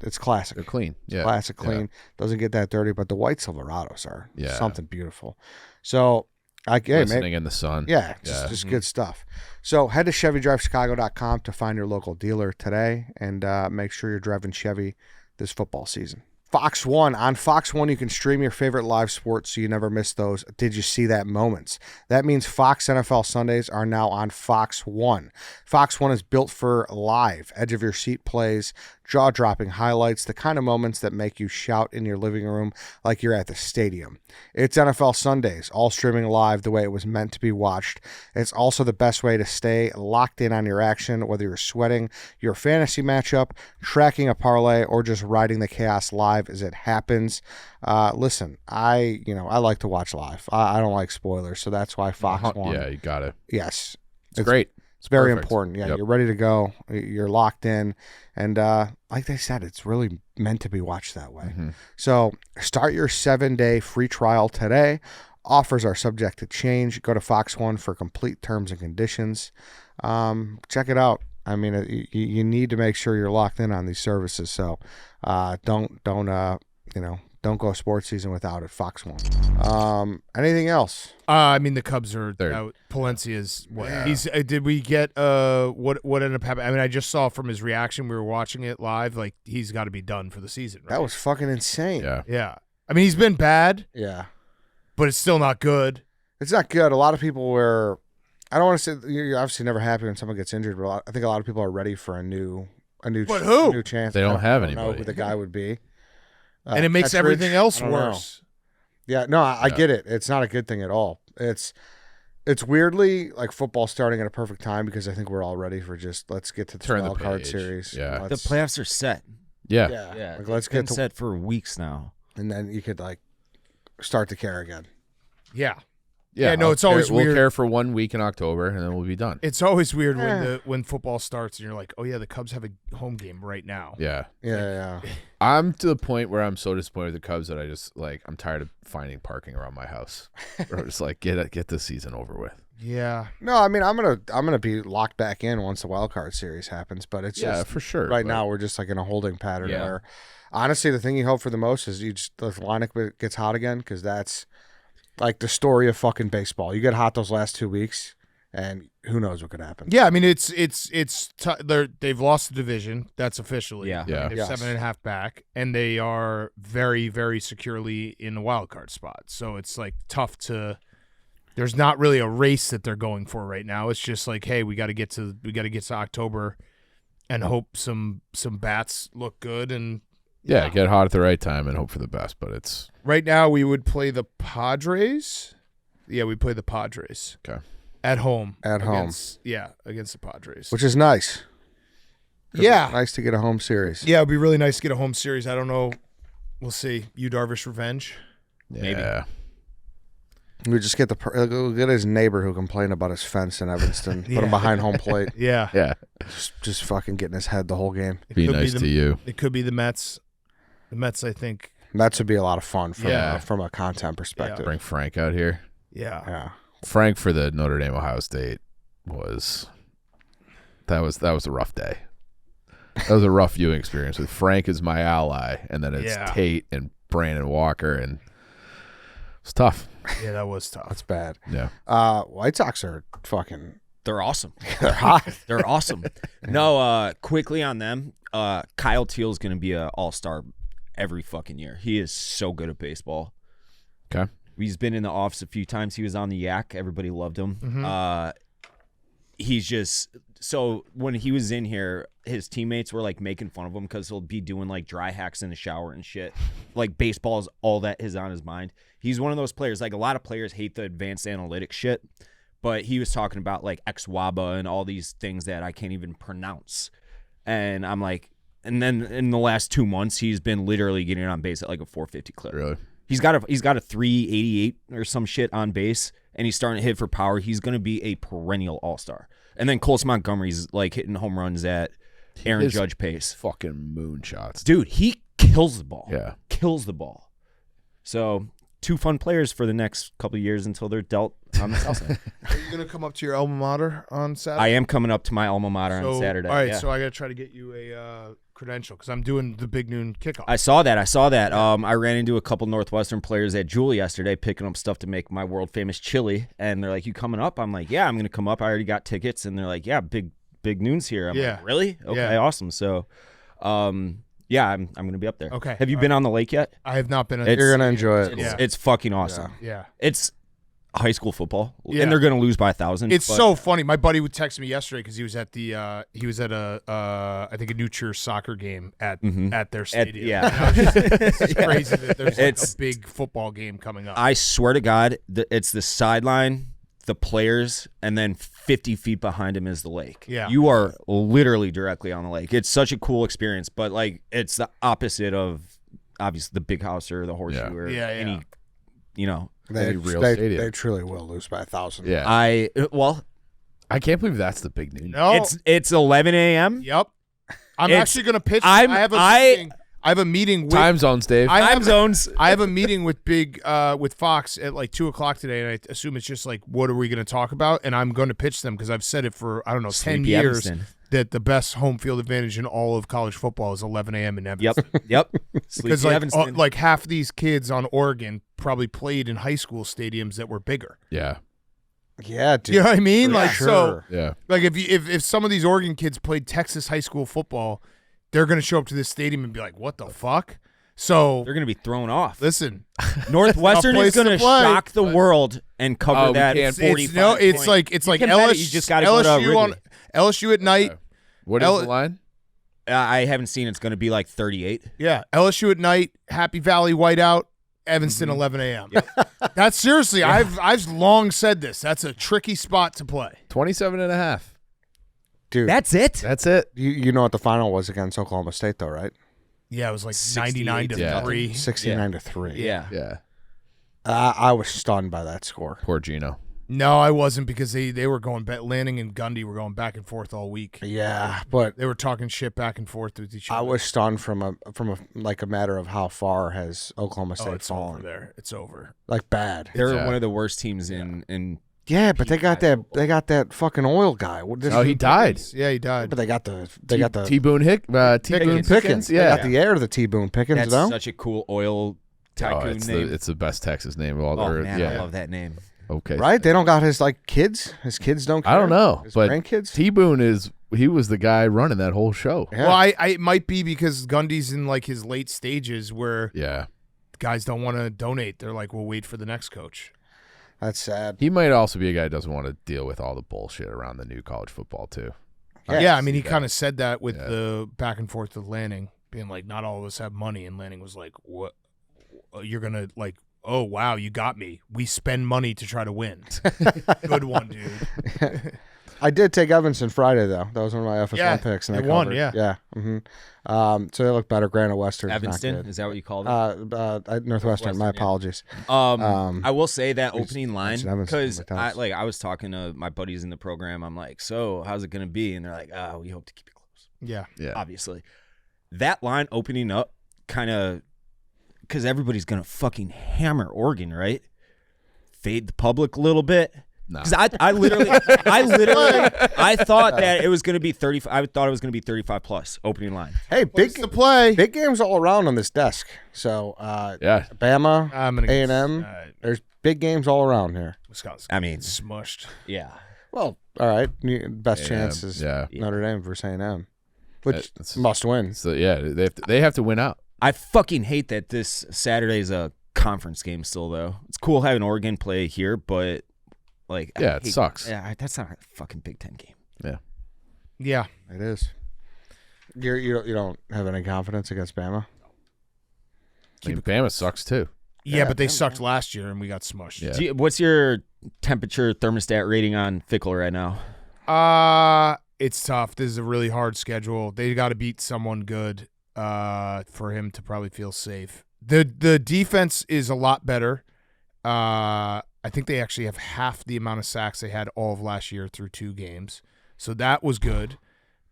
it's classic. They're clean. Yeah. Classic, Yeah. clean. Doesn't get that dirty, but the white Silverados are Yeah. something beautiful. So Listening in the sun. yeah, Yeah. just good stuff. So head to ChevyDriveChicago.com to find your local dealer today and make sure you're driving Chevy this football season. Fox 1. On Fox 1, you can stream your favorite live sports so you never miss those Did You See That moments. That means Fox NFL Sundays are now on Fox 1. Fox 1 is built for live, edge-of-your-seat plays, jaw-dropping highlights, the kind of moments that make you shout in your living room like you're at the stadium. It's NFL Sundays, all streaming live the way it was meant to be watched. It's also the best way to stay locked in on your action, whether you're sweating your fantasy matchup, tracking a parlay, or just riding the chaos live as it happens. Listen, I like to watch live. I don't like spoilers, so that's why Fox 1. Yeah, you got it. Yes. It's great. It's very Perfect. important. Yeah, Yep. you're ready to go. You're locked in. And like they said, it's really meant to be watched that way. Mm-hmm. So start your 7-day free trial today. Offers are subject to change. Go to Fox One for complete terms and conditions. Check it out. I mean, you need to make sure you're locked in on these services. So don't go sports season without it. Fox One. Anything else? I mean, the Cubs are Third. out. Palencia's what? Yeah. He's. Did we get what ended up happening? I mean, I just saw from his reaction. We were watching it live. Like he's got to be done for the season. Right? That was fucking insane. Yeah. Yeah. I mean, he's been bad, Yeah. but it's still not good. It's not good. A lot of people were. I don't want to say you're obviously never happy when someone gets injured, but I think a lot of people are ready for a new But who? new chance. They don't I have know anybody. who the guy would be. And it makes Petridge? everything else I don't know. worse. Yeah, no, I Yeah. get it. It's not a good thing at all. It's weirdly like football starting at a perfect time because I think we're all ready for just let's get to the Turn the wild card page. series. Yeah. The Let's- playoffs are set. Yeah. Yeah, like, it's let's been get to set for weeks now. and then you could like start to care again. Yeah. Yeah. Yeah, no, I'll it's always care, We'll weird. care for 1 week in October, and then we'll be done. It's always weird Eh. when football starts and you're like, oh yeah, the Cubs have a home game right now. Yeah. Yeah. I'm to the point where I'm so disappointed with the Cubs that I just I'm tired of finding parking around my house. Or just like get the season over with. Yeah. No, I mean I'm gonna be locked back in once the wild card series happens, but it's Yeah, just for sure. right but- now we're just like in a holding pattern Yeah. where honestly the thing you hope for the most is the lineup gets hot again because that's like the story of fucking baseball. You get hot those last 2 weeks and who knows what could happen. Yeah, I mean they've lost the division. That's officially. Yeah. Yeah. They're Yes. 7.5 back, and they are very, very securely in the wild card spot. So it's like tough to. There's not really a race that they're going for right now. It's just like, hey, we got to get to October, and hope some bats look good. And Yeah, get hot at the right time and hope for the best. But it's right now we would play the Padres. Yeah, we play the Padres. Okay. At home. At home. Against the Padres. Which is nice. 'Cause Yeah. it's nice to get a home series. Yeah, it'd be really nice to get a home series. I don't know. We'll see. Yu Darvish revenge. Maybe. yeah. We just get we'll get his neighbor who complained about his fence in Evanston. Put Yeah. him behind home plate. Yeah. Yeah. Just fucking getting his head the whole game. It Be could nice the, to you. It could be the Mets. The Mets, I think. That should be a lot of fun Yeah. from a content perspective. Bring Frank out here. Yeah. Yeah. Frank for the Notre Dame Ohio State was a rough day. That was a rough viewing experience with Frank as my ally, and then it's Yeah. Tate and Brandon Walker, and it's tough. Yeah, that was tough. That's bad. Yeah. White Sox are fucking They're awesome. they're hot. They're awesome. No, quickly on them. Kyle Teal's going to be an all-star every fucking year. He is so good at baseball. Okay. He's been in the office a few times. He was on the Yak. Everybody loved him. He's just so when he was in here, his teammates were like making fun of him because he'll be doing like dry hacks in the shower and shit. Like baseball is all that is on his mind. He's one of those players. Like a lot of players hate the advanced analytics shit, but he was talking about like XWABA and all these things that I can't even pronounce. And I'm like, and then in the last 2 months, he's been literally getting on base at like a 450 clip. Really? He's got a 388 or some shit on base, and he's starting to hit for power. He's going to be a perennial all-star. And then Colson Montgomery's like hitting home runs at Aaron His Judge pace. Fucking moonshots. Dude, he kills the ball. Yeah. Kills the ball. So, 2 fun players for the next couple of years until they're dealt on the south side. Are you going to come up to your alma mater on Saturday? I am coming up to my alma mater on Saturday. All right, yeah. so I got to try to get you a credential because I'm doing the big noon kickoff. I saw that. I ran into a couple Northwestern players at Julie yesterday picking up stuff to make my world famous chili, and they're like, "You coming up?" I'm like, "Yeah, I'm going to come up. I already got tickets." And they're like, "Yeah, big noon's here." I'm like, "Really? Okay, Yeah. awesome." So, yeah, I'm going to be up there. Okay. Have you been on the lake yet? I have not been. It's- You're gonna enjoy it. It's fucking awesome. Yeah. It's high school football, Yeah. and they're going to lose by 1,000. It's but so funny. My buddy would text me yesterday because he was at I think a Nutria soccer game at their stadium. yeah. And I was just, it's crazy that there's It's- a big football game coming up. I swear to God, it's the sideline, the players, and then 50 feet behind him is the lake. Yeah. You are literally directly on the lake. It's such a cool experience, but like it's the opposite of obviously the big house or the horseshoe Yeah. or Yeah, yeah. any, you know. They, real they, stadium. they truly will lose by 1,000. Yeah. I can't believe that's the big news. no. it's 11 a.m. Yep. I'm It's- actually going to pitch. I'm- I have a I- meeting. I have a meeting with Time zones, Dave. I Time have, zones. I have a meeting with with Fox at like 2:00 today, and I assume it's just like, what are we going to talk about? And I'm going to pitch them because I've said it for 10 Sleepy years Evanston. that the best home field advantage in all of college football is 11 a.m. in Evanston. Yep. Because Sleepy Evanston. like half these kids on Oregon probably played in high school stadiums that were bigger. Yeah. Yeah, dude. You know what I mean? For Like sure. so, Yeah. like if some of these Oregon kids played Texas high school football, they're going to show up to this stadium and be like, "What the fuck?" So They're going to be thrown off. listen, Northwestern place is going to to play. shock the world and cover we that can't- 45 it's point. like it's like can bet it, LSU, you just gotta go to LSU on Wrigley. LSU at night. What is the line? I haven't seen it's going to be like 38. Yeah, LSU at night. Happy Valley whiteout. Evanston 11 a.m. That's seriously. I've long said this. That's a tricky spot to play. 27.5. Dude, That's it? That's it. you know what the final was against Oklahoma State, though, right? Yeah, it was like 68 99 to yeah. 3. 69 to 3. Yeah. Yeah. I was stunned by that score. Poor Gino. No, I wasn't because they were going back. Lanning and Gundy were going back and forth all week. Yeah, but They were talking shit back and forth with each other. I was stunned from a like a matter of how far has Oklahoma State it's over fallen. there. It's over. Like bad. They're Yeah. one of the worst teams in Yeah, but they got that fucking oil guy. Oh, he died. Yeah, he died. But they got the T Boone Pickens. Pickens. They Yeah. got the air of the T Boone Pickens, that's though. such a cool oil tycoon it's name. it's the best Texas name of all. Oh or- man, yeah. I love that name. Okay. Right? They don't got his kids. His kids don't care. I don't know, His but grandkids. T Boone he was the guy running that whole show. Yeah. Well, I it might be because Gundy's in like his late stages where Yeah. guys don't want to donate. They're like, we'll wait for the next coach. That's sad. He might also be a guy who doesn't want to deal with all the bullshit around the new college football too. Yeah, I mean, he that. kind of said that with Yeah. the back and forth with Lanning, being like, not all of us have money. And Lanning was like, what? You're going to like, oh, wow, you got me. We spend money to try to win. Good one, dude. I did take Evanston Friday though. That was one of my FS1 Yeah, picks, and they they won, covered. yeah. Yeah. So they look better. Granted, Western's Evanston, not good. is that what you called it? Northwestern. My yeah. apologies. I will say that we just opening line mentioned Evanston because so many times. I was talking to my buddies in the program. I'm like, so how's it going to be? And they're like, we hope to keep it close. Yeah. Yeah. Obviously, that line opening up kind of because everybody's going to fucking hammer Oregon, right? Fade the public a little bit. Nah. Because I literally I thought that it was going to be 35. I thought it was going to be 35 plus opening line. Hey, Place to play. big games all around on this desk. So Yeah. Bama, I'm gonna get A&M. There's big games all around here. Wisconsin. I mean, Smushed. yeah. Well, all right. Best A&M, chance is yeah. Notre Dame versus A&M, which That's- must win. So yeah, they have to win out. I fucking hate that this Saturday is a conference game still, though. It's cool having Oregon play here, but like, I Yeah, it hate- sucks. Yeah, that's not a fucking Big Ten game. Yeah. It is. You don't have any confidence against Bama? I mean, Bama sucks too. Yeah, but they sucked last year and we got smushed. Yeah. What's your temperature thermostat rating on Fickle right now? It's tough. This is a really hard schedule. They got to beat someone good for him to probably feel safe. The defense is a lot better. I think they actually have half the amount of sacks they had all of last year through 2 games. So that was good.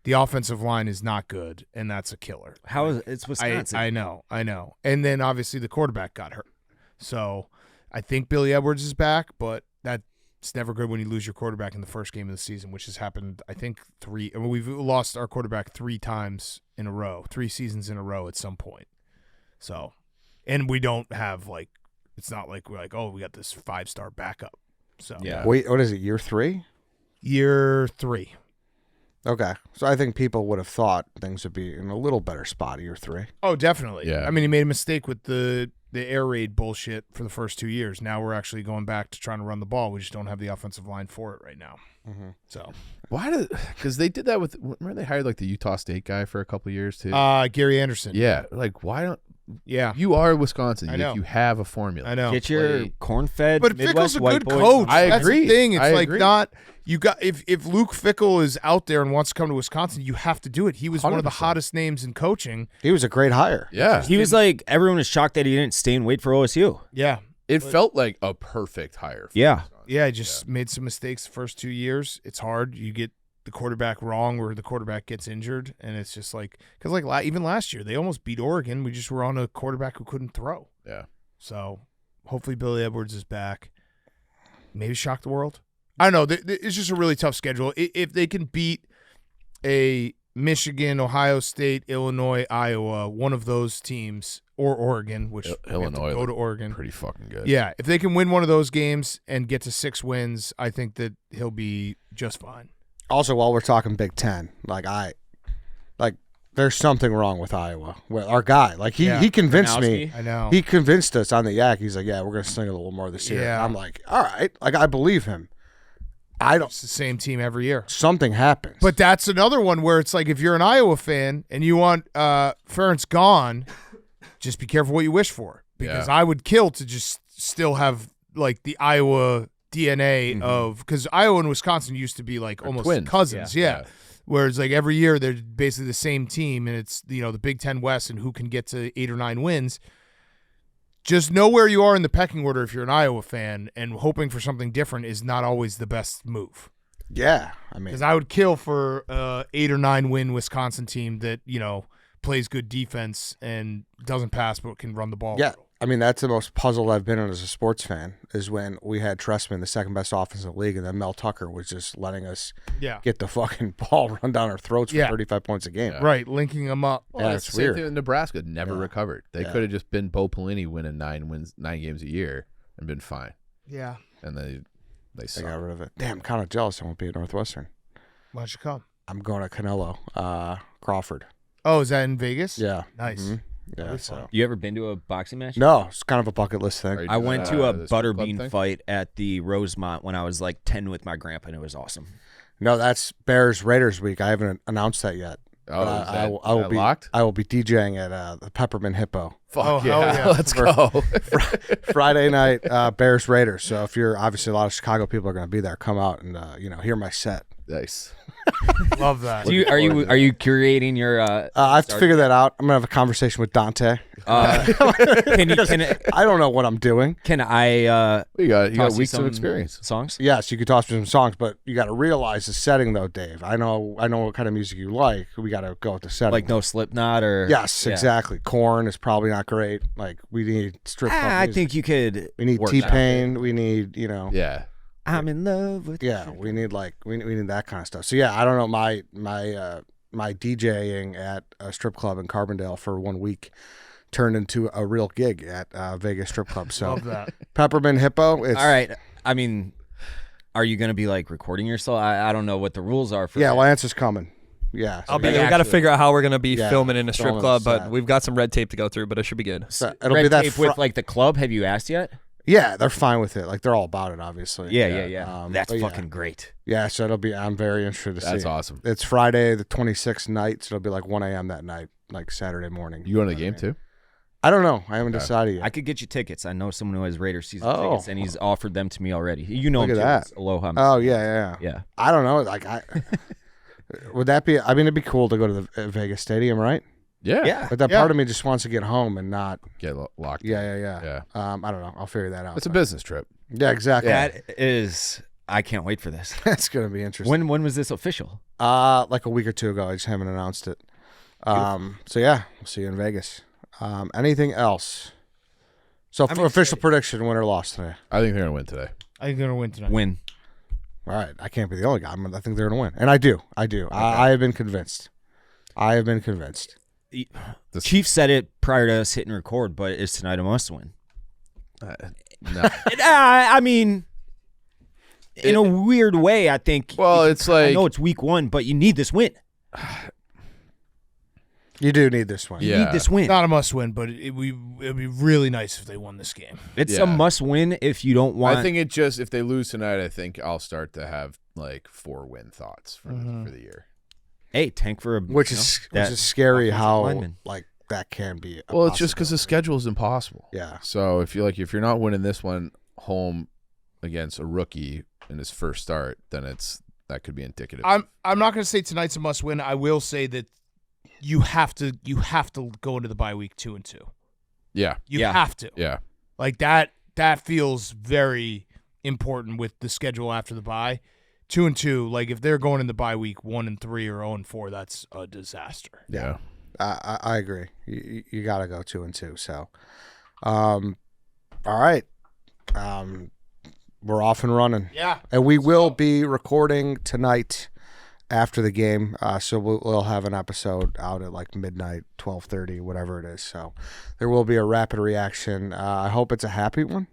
the offensive line is not good, and that's a killer. How is it's Wisconsin? I know. And then obviously the quarterback got hurt. So I think Billy Edwards is back, but that's never good when you lose your quarterback in the first game of the season, which has happened, I think, we've lost our quarterback 3 times in a row, 3 seasons in a row at some point. So, and we don't have, like, it's not like we're like, oh, we got this 5-star backup. So Yeah. Wait, what is it, year 3? Year 3. Okay. So I think people would have thought things would be in a little better spot year 3. Oh, definitely. Yeah. I mean, he made a mistake with the air raid bullshit for the first 2 years. Now we're actually going back to trying to run the ball. We just don't have the offensive line for it right now. Mm-hmm. So Why because they did that with, remember they hired like the Utah State guy for a couple of years too? Gary Anderson. Yeah. Like, why don't, Yeah. you are Wisconsin. I know. You have a formula. I know. Get your Play. corn-fed But Midwest Fickle's a white good boys. coach. I That's agree. the thing. It's I like agree. not you got if Luke Fickle is out there and wants to come to Wisconsin, you have to do it. He was one of the 100%. hottest names in coaching. He was a great hire. Yeah. He was like, everyone was shocked that he didn't stay and wait for OSU. Yeah. It felt like a perfect hire. For Yeah. Wisconsin. Yeah, just made some mistakes the first 2 years. It's hard. You get the quarterback wrong or the quarterback gets injured, and it's just like – because like even last year, they almost beat Oregon. We just were on a quarterback who couldn't throw. Yeah. So hopefully Billy Edwards is back. Maybe shock the world. I don't know. It's just a really tough schedule. If they can beat a Michigan, Ohio State, Illinois, Iowa, one of those teams, or Oregon, which we have to Illinois go to looked Oregon. Pretty fucking good. Yeah, if they can win one of those games and get to 6 wins, I think that he'll be just fine. Also, while we're talking Big Ten, there's something wrong with Iowa. Well, our guy, he convinced me. I know. He convinced us on the Yak. He's like, yeah, we're going to sling it a little more this year. Yeah. And I'm like, all right. Like, I believe him. It's the same team every year. Something happens. But that's another one where it's like if you're an Iowa fan and you want Ferentz gone, just be careful what you wish for. Because I would kill to just still have like the Iowa DNA of because Iowa and Wisconsin used to be like almost twins. cousins. Yeah. Whereas like every year they're basically the same team and it's the Big Ten West and who can get to 8 or 9 wins. Just know where you are in the pecking order if you're an Iowa fan, and hoping for something different is not always the best move. yeah, I mean, Because I would kill for 8 or 9 win Wisconsin team that plays good defense and doesn't pass but can run the ball. yeah. I mean, that's the most puzzled I've been in as a sports fan is when we had Trestman, the second best offense in the league, and then Mel Tucker was just letting us Yeah. get the fucking ball run down our throats for Yeah. 35 points a game. Yeah. Right, linking them up. Well, Yeah, it's it's the same weird. thing with Nebraska. Never Yeah. recovered. They Yeah. could have just been Bo Pelini winning 9 games a year and been fine. Yeah. And they They suck. got rid of it. Damn, I'm kind of jealous I won't be at Northwestern. Why don't you come? I'm going to Canelo, Crawford. Oh, is that in Vegas? Yeah. Nice. Mhm. Yeah, That'd be so. fun. You ever been to a boxing match? No, it's kind of a bucket list Are thing. you I doing went that, to a the strip club butterbean thing? fight at the Rosemont when I was like 10 with my grandpa, and it was awesome. No, that's Bears Raiders week. I haven't announced that yet. Oh, But is I that, will that be locked? I will be DJing at the Peppermint Hippo Fuck Oh, hell yeah. Let's go. Friday night. Bears Raiders. So if you're obviously a lot of Chicago people are going to be there, come out and hear my set. Nice. Love that. Are you curating your? I have to figure that out. I'm gonna have a conversation with Dante. Can I don't know what I'm doing. I You got toss you weeks of some experience. songs? Yes, you could toss me some songs, but you got to realize the setting, though, Dave. I know what kind of music you like. We got to go with the setting. Like no Slipknot or Yes, Yeah. exactly. Korn is probably not great. Like we need strip club I music. think you could. we need work T that. Pain. We need Yeah. I'm in love with. yeah. We need we need that kind of stuff. So yeah, I don't know. My DJing at a strip club in Carbondale for 1 week turned into a real gig at Vegas strip club. So Love that. Peppermint Hippo. It's, All right. I mean, are you going to be like recording yourself? I don't know what the rules are for. Yeah, that. Lance is coming. Yeah, so I'll be Yeah, there. We got to actually. figure out how we're gonna be Yeah, filming in a strip filming club, the but set. we've got some red tape to go through. But it should be good. so it'll Red be that tape with like the club. Have you asked yet? yeah, they're fine with it. Like they're all about it, obviously. Yeah. That's but yeah. fucking great. Yeah, so it'll be. I'm very interested to see. That's awesome. It's Friday the 26th night, so it'll be like 1 a.m. that night, like Saturday morning. You going to the game too? I don't know. I haven't decided yet. I could get you tickets. I know someone who has Raiders season Oh. tickets, and he's offered them to me already. You know Look him at too. that. It's Aloha. Oh yeah. Yeah. I don't know. Like would that be? I mean, it'd be cool to go to the Vegas Stadium, right? Yeah. Yeah. But that Yeah. part of me just wants to get home and not. Get locked. Yeah. Yeah. I don't know. I'll figure that out. It's a business trip. Yeah, exactly. That is I can't wait for this. It's gonna be interesting. When was this official? Like a week or two ago. I just haven't announced it. So yeah, we'll see you in Vegas. Anything else? So for official prediction, win or loss today. I think they're gonna win today. I think they're gonna win tonight. Win. All right, I can't be the only guy. I think they're gonna win, and I do. Okay. I have been convinced. The Chiefs said it prior to us hitting record, but it's tonight a must win. No. I mean, in a weird way, I think. Well, it's like I know it's week 1, but you need this win. You do need this one. You need this win. Not a must win, but it'd be really nice if they won this game. It's a must win if you don't want. I think it just if they lose tonight, I think I'll start to have like 4-win thoughts for the year. Hey, tank for a which is scary how lineman. like that can be. Well, it's just because the schedule is impossible. Yeah. So if you're not winning this one home against a rookie in his first start, then that could be indicative. I'm not going to say tonight's a must win. I will say that you have to go into the bye week 2-2. Yeah. You have to. Yeah. Like that feels very important with the schedule after the bye. 2-2, like if they're going in the bye week 1-3 or 0-4, that's a disaster. Yeah. I agree. You got to go 2-2. So, all right. We're off and running. Yeah. And we will be recording tonight after the game. So we'll have an episode out at like midnight, 12:30, whatever it is. So there will be a rapid reaction. I hope it's a happy one.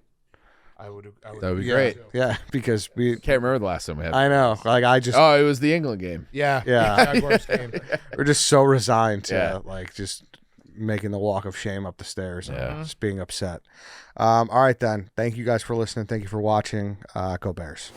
I would That would be great. Yeah, because we Can't remember the last time we had. I know. Like I just Oh, it was the England game. Yeah. Jaguars game. we're just so resigned to Yeah. like just making the walk of shame up the stairs and Yeah. just being upset. All right then. Thank you guys for listening. Thank you for watching. Go Bears.